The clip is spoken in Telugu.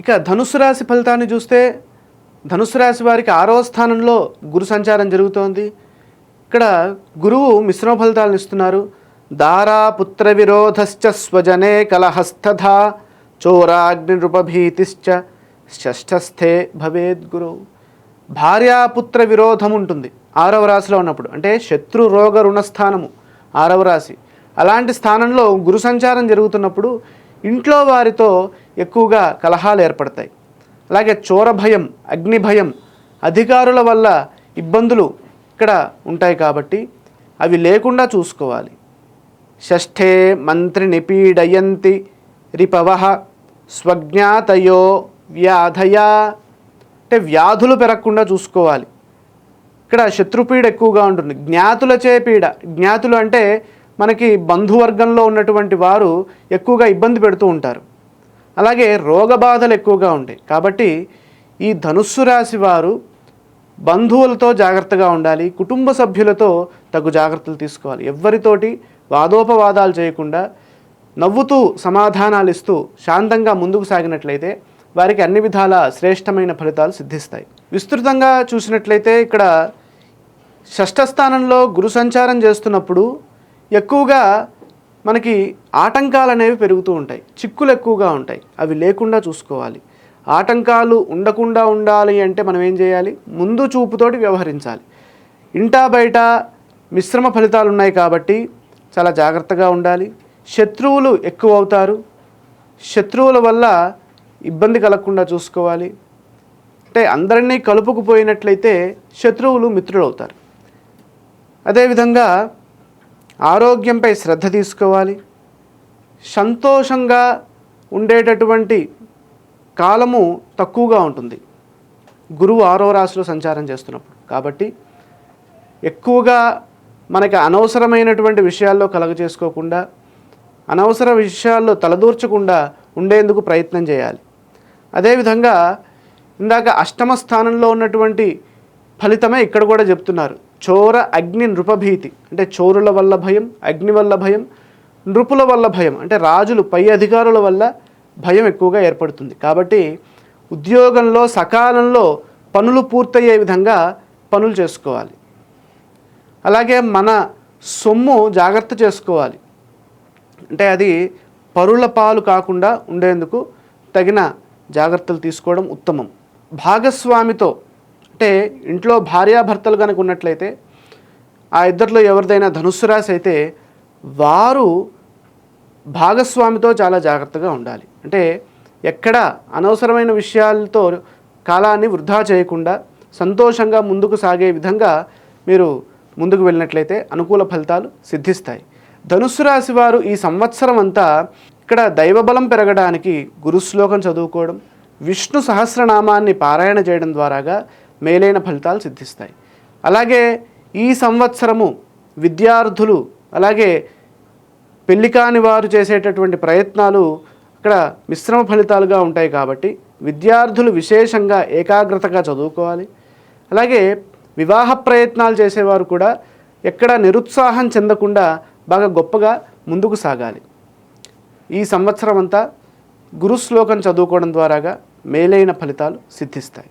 ఇక ధనుస్సు రాశి ఫలితాన్ని చూస్తే ధనుస్సు రాశి వారికి 6వ స్థానంలో గురు సంచారం జరుగుతోంది. ఇక్కడ గురువు మిశ్రమ ఫలితాలను ఇస్తున్నారు. దారా పుత్ర విరోధశ్చ స్వజనే కలహస్తథా చోరాగ్నిరుపభీతిశ్చ షష్ఠస్థే భవేద్ గురు. భార్యాపుత్ర విరోధం ఉంటుంది 6వ రాశిలో ఉన్నప్పుడు, అంటే శత్రు రోగ రుణస్థానము 6వ రాశి. అలాంటి స్థానంలో గురు సంచారం జరుగుతున్నప్పుడు ఇంట్లో వారితో ఎక్కువగా కలహాలు ఏర్పడతాయి. అలాగే చోర భయం, అగ్ని భయం, అధికారుల వల్ల ఇబ్బందులు ఇక్కడ ఉంటాయి కాబట్టి అవి లేకుండా చూసుకోవాలి. షష్ఠే మంత్రి నిపీడయంతి రిపవః స్వజ్ఞాతయో వ్యాధయా, అంటే వ్యాధులు పెరగకుండా చూసుకోవాలి. ఇక్కడ శత్రుపీడ ఎక్కువగా ఉంటుంది. జ్ఞాతులచే పీడ, జ్ఞాతులు అంటే మనకి బంధువర్గంలో ఉన్నటువంటి వారు ఎక్కువగా ఇబ్బంది పెడుతూ ఉంటారు. అలాగే రోగబాధలు ఎక్కువగా ఉంటాయి. కాబట్టి ఈ ధనుస్సు రాశి వారు బంధువులతో జాగ్రత్తగా ఉండాలి, కుటుంబ సభ్యులతో తగు జాగ్రత్తలు తీసుకోవాలి. ఎవ్వరితోటి వాదోపవాదాలు చేయకుండా నవ్వుతూ సమాధానాలు ఇస్తూ శాంతంగా ముందుకు సాగినట్లయితే వారికి అన్ని విధాల శ్రేష్టమైన ఫలితాలు సిద్ధిస్తాయి. విస్తృతంగా చూసినట్లయితే ఇక్కడ షష్ఠ స్థానంలో గురు సంచారం చేస్తున్నప్పుడు ఎక్కువగా మనకి ఆటంకాలు అనేవి పెరుగుతూ ఉంటాయి, చిక్కులు ఎక్కువగా ఉంటాయి. అవి లేకుండా చూసుకోవాలి. ఆటంకాలు ఉండకుండా ఉండాలి అంటే మనం ఏం చేయాలి? ముందు చూపుతోటి వ్యవహరించాలి. ఇంటా బయట మిశ్రమ ఫలితాలు ఉన్నాయి కాబట్టి చాలా జాగ్రత్తగా ఉండాలి. శత్రువులు ఎక్కువ అవుతారు. శత్రువుల వల్ల ఇబ్బంది కలగకుండా చూసుకోవాలి. అంటే అందరినీ కలుపుకుపోయినట్లయితే శత్రువులు మిత్రులు అవుతారు. అదేవిధంగా ఆరోగ్యంపై శ్రద్ధ తీసుకోవాలి. సంతోషంగా ఉండేటటువంటి కాలము తక్కువగా ఉంటుంది గురువు 6వ రాశిలో సంచారం చేస్తున్నప్పుడు. కాబట్టి ఎక్కువగా మనకి అనవసరమైనటువంటి విషయాల్లో కలగజేసుకోకుండా, అనవసర విషయాల్లో తలదూర్చకుండా ఉండేందుకు ప్రయత్నం చేయాలి. అదేవిధంగా ఇందాక అష్టమ స్థానంలో ఉన్నటువంటి ఫలితమే ఇక్కడ కూడా చెప్తున్నారు. చోర అగ్ని నృపభీతి, అంటే చోరుల వల్ల భయం, అగ్ని వల్ల భయం, నృపుల వల్ల భయం, అంటే రాజులు పై అధికారుల వల్ల భయం ఎక్కువగా ఏర్పడుతుంది. కాబట్టి ఉద్యోగంలో సకాలంలో పనులు పూర్తయ్యే విధంగా పనులు చేసుకోవాలి. అలాగే మన సొమ్ము జాగ్రత్త చేసుకోవాలి. అంటే అది పరుల పాలు కాకుండా ఉండేందుకు తగిన జాగ్రత్తలు తీసుకోవడం ఉత్తమం. భాగస్వామితో, అంటే ఇంట్లో భార్యాభర్తలు కనుక ఉన్నట్లయితే ఆ ఇద్దరిలో ఎవరిదైనా ధనుస్సు రాశి అయితే వారు భాగస్వామితో చాలా జాగ్రత్తగా ఉండాలి. అంటే ఎక్కడ అనవసరమైన విషయాలతో కాలాన్ని వృధా చేయకుండా సంతోషంగా ముందుకు సాగే విధంగా మీరు ముందుకు వెళ్ళినట్లయితే అనుకూల ఫలితాలు సిద్ధిస్తాయి. ధనుస్సు రాశి వారు ఈ సంవత్సరం అంతా ఇక్కడ దైవబలం పెరగడానికి గురుశ్లోకం చదువుకోవడం, విష్ణు సహస్రనామాన్ని పారాయణ చేయడం ద్వారాగా మేలైన ఫలితాలు సిద్ధిస్తాయి. అలాగే ఈ సంవత్సరము విద్యార్థులు, అలాగే పెళ్లి కాని వారు చేసేటటువంటి ప్రయత్నాలు అక్కడ మిశ్రమ ఫలితాలుగా ఉంటాయి. కాబట్టి విద్యార్థులు విశేషంగా ఏకాగ్రతగా చదువుకోవాలి. అలాగే వివాహ ప్రయత్నాలు చేసేవారు కూడా ఎక్కడ నిరుత్సాహం చెందకుండా బాగా గొప్పగా ముందుకు సాగాలి. ఈ సంవత్సరం అంతా గురుశ్లోకం చదువుకోవడం ద్వారాగా మేలైన ఫలితాలు సిద్ధిస్తాయి.